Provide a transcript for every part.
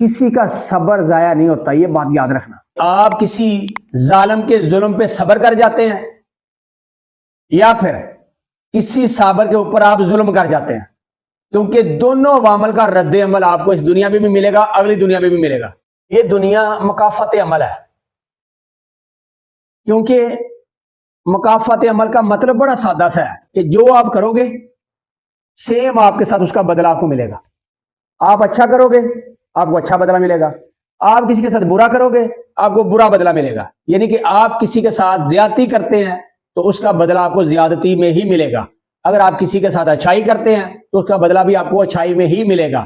کسی کا صبر ضائع نہیں ہوتا، یہ بات یاد رکھنا۔ آپ کسی ظالم کے ظلم پہ صبر کر جاتے ہیں یا پھر کسی صابر کے اوپر آپ ظلم کر جاتے ہیں، کیونکہ دونوں عوامل کا رد عمل آپ کو اس دنیا میں بھی ملے گا، اگلی دنیا میں بھی ملے گا۔ یہ دنیا مکافات عمل ہے، کیونکہ مکافات عمل کا مطلب بڑا سادہ سا ہے کہ جو آپ کرو گے سیم آپ کے ساتھ اس کا بدلہ آپ کو ملے گا۔ آپ اچھا کرو گے آپ کو اچھا بدلہ ملے گا، آپ کسی کے ساتھ برا کرو گے آپ کو برا بدلہ ملے گا۔ یعنی کہ آپ کسی کے ساتھ زیادتی کرتے ہیں تو اس کا بدلہ آپ کو زیادتی میں ہی ملے گا، اگر آپ کسی کے ساتھ اچھائی کرتے ہیں تو اس کا بدلہ بھی آپ کو اچھائی میں ہی ملے گا۔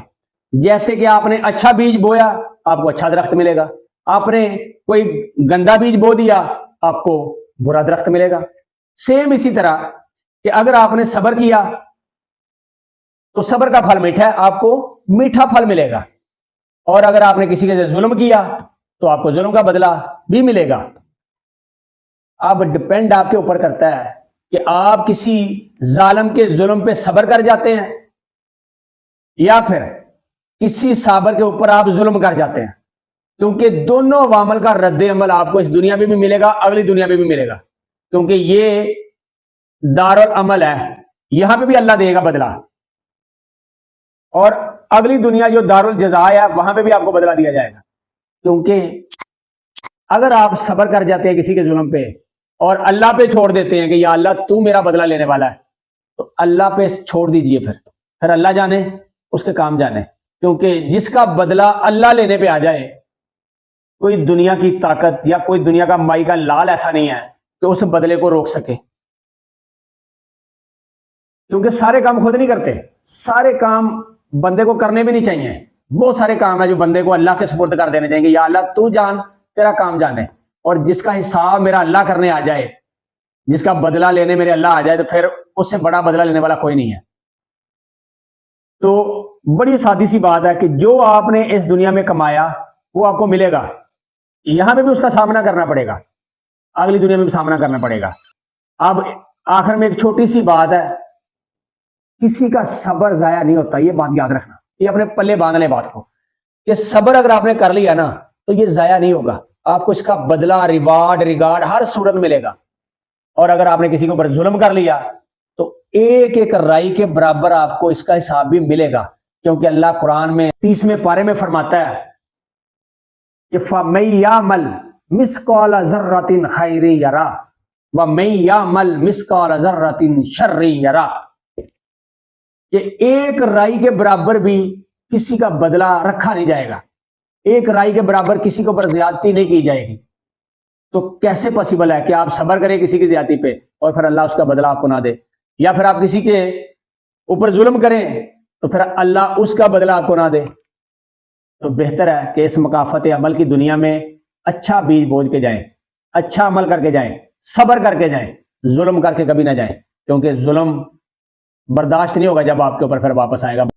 جیسے کہ آپ نے اچھا بیج بویا آپ کو اچھا درخت ملے گا، آپ نے کوئی گندا بیج بو دیا آپ کو برا درخت ملے گا۔ سیم اسی طرح کہ اگر آپ نے صبر کیا تو صبر کا پھل میٹھا ہے، آپ کو میٹھا پھل ملے گا، اور اگر آپ نے کسی کے ساتھ ظلم کیا تو آپ کو ظلم کا بدلہ بھی ملے گا۔ اب ڈپینڈ آپ کے اوپر کرتا ہے کہ آپ کسی ظالم کے ظلم پہ صبر کر جاتے ہیں یا پھر کسی صابر کے اوپر آپ ظلم کر جاتے ہیں، کیونکہ دونوں عوامل کا رد عمل آپ کو اس دنیا میں بھی ملے گا، اگلی دنیا میں بھی ملے گا، کیونکہ یہ دار العمل ہے، یہاں پہ بھی اللہ دے گا بدلہ، اور اگلی دنیا جو دار الجزا ہے وہاں پہ بھی آپ کو بدلہ دیا جائے گا۔ کیونکہ اگر آپ صبر کر جاتے ہیں کسی کے ظلم پہ اور اللہ پہ چھوڑ دیتے ہیں کہ یا اللہ تو میرا بدلہ لینے والا ہے، تو اللہ پہ چھوڑ دیجئے، پھر اللہ جانے اس کے کام جانے، کیونکہ جس کا بدلہ اللہ لینے پہ آ جائے کوئی دنیا کی طاقت یا کوئی دنیا کا مائی کا لال ایسا نہیں ہے کہ اس بدلے کو روک سکے، کیونکہ سارے کام خود نہیں کرتے، سارے کام بندے کو کرنے بھی نہیں چاہیے۔ بہت سارے کام ہیں جو بندے کو اللہ کے سپرد کر دینے چاہیے، یا اللہ تو جان تیرا کام جانے، اور جس کا حساب میرا اللہ کرنے آ جائے، جس کا بدلہ لینے میرے اللہ آ جائے، تو پھر اس سے بڑا بدلہ لینے والا کوئی نہیں ہے۔ تو بڑی سادی سی بات ہے کہ جو آپ نے اس دنیا میں کمایا وہ آپ کو ملے گا، یہاں پہ بھی اس کا سامنا کرنا پڑے گا، اگلی دنیا میں بھی سامنا کرنا پڑے گا۔ اب آخر میں ایک چھوٹی سی بات ہے، کسی کا صبر ضائع نہیں ہوتا، یہ بات یاد رکھنا، یہ اپنے پلے باندھ لیں بات کو، کہ صبر اگر آپ نے کر لیا نا تو یہ ضائع نہیں ہوگا، آپ کو اس کا بدلہ ریگارڈ ہر صورت ملے گا۔ اور اگر آپ نے کسی کے اوپر ظلم کر لیا تو ایک ایک رائی کے برابر آپ کو اس کا حساب بھی ملے گا، کیونکہ اللہ قرآن میں 30ویں پارے میں فرماتا ہے کہ فَمَن يَعْمَلْ مِثْقَالَ ذَرَّةٍ خَيْرٍ يَرَهُ وَمَن يَعْمَلْ مِثْقَالَ ذَرَّةٍ شَرٍّ يَرَهُ، کہ ایک رائی کے برابر بھی کسی کا بدلہ رکھا نہیں جائے گا، ایک رائی کے برابر کسی کے اوپر زیادتی نہیں کی جائے گی۔ تو کیسے پاسبل ہے کہ آپ صبر کریں کسی کی زیادتی پہ اور پھر اللہ اس کا بدلہ آپ کو نہ دے، یا پھر آپ کسی کے اوپر ظلم کریں تو پھر اللہ اس کا بدلہ آپ کو نہ دے؟ تو بہتر ہے کہ اس مکافات عمل کی دنیا میں اچھا بیج بوجھ کے جائیں، اچھا عمل کر کے جائیں، صبر کر کے جائیں، ظلم کر کے کبھی نہ جائیں، کیونکہ ظلم برداشت نہیں ہوگا جب آپ کے اوپر پھر واپس آئے گا۔